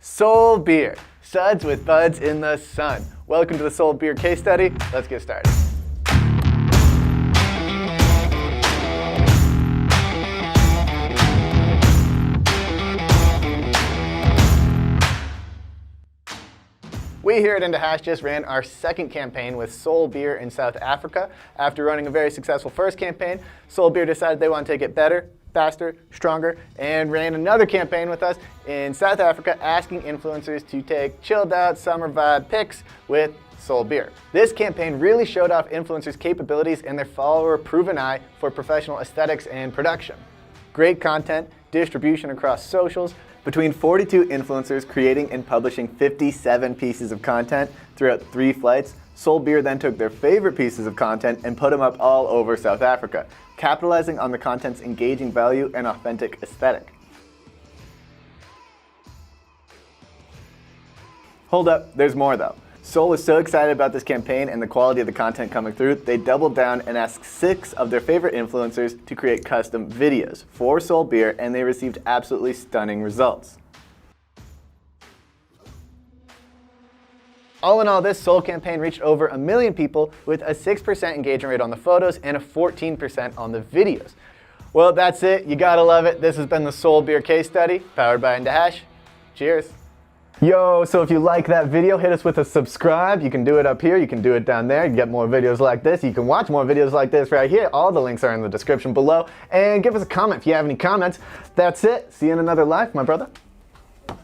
Soul Beer, suds with buds in the sun. Welcome to the Soul Beer case study. Let's get started. We here at indaHash just ran our second campaign with Soul Beer in South Africa. After running a very successful first campaign, Soul Beer decided they want to take it better, faster, stronger, and ran another campaign with us in South Africa asking influencers to take chilled out summer vibe pics with Soul Beer. This campaign really showed off influencers' capabilities and their follower-proven eye for professional aesthetics and production. Great content, distribution across socials, between 42 influencers creating and publishing 57 pieces of content throughout 3 flights, Soul Beer then took their favorite pieces of content and put them up all over South Africa, capitalizing on the content's engaging value and authentic aesthetic. Hold up, there's more though. Soul was so excited about this campaign and the quality of the content coming through, they doubled down and asked 6 of their favorite influencers to create custom videos for Soul Beer, and they received absolutely stunning results. All in all, this Soul campaign reached over 1 million people with a 6% engagement rate on the photos and a 14% on the videos. Well, that's it. You gotta love it. This has been the Soul Beer case study, powered by indaHash. Cheers. Yo, so if you like that video, hit us with a subscribe. You can do it up here, you can do it down there. You can get more videos like this. You can watch more videos like this right here. All the links are in the description below. And give us a comment if you have any comments. That's it. See you in another life, my brother.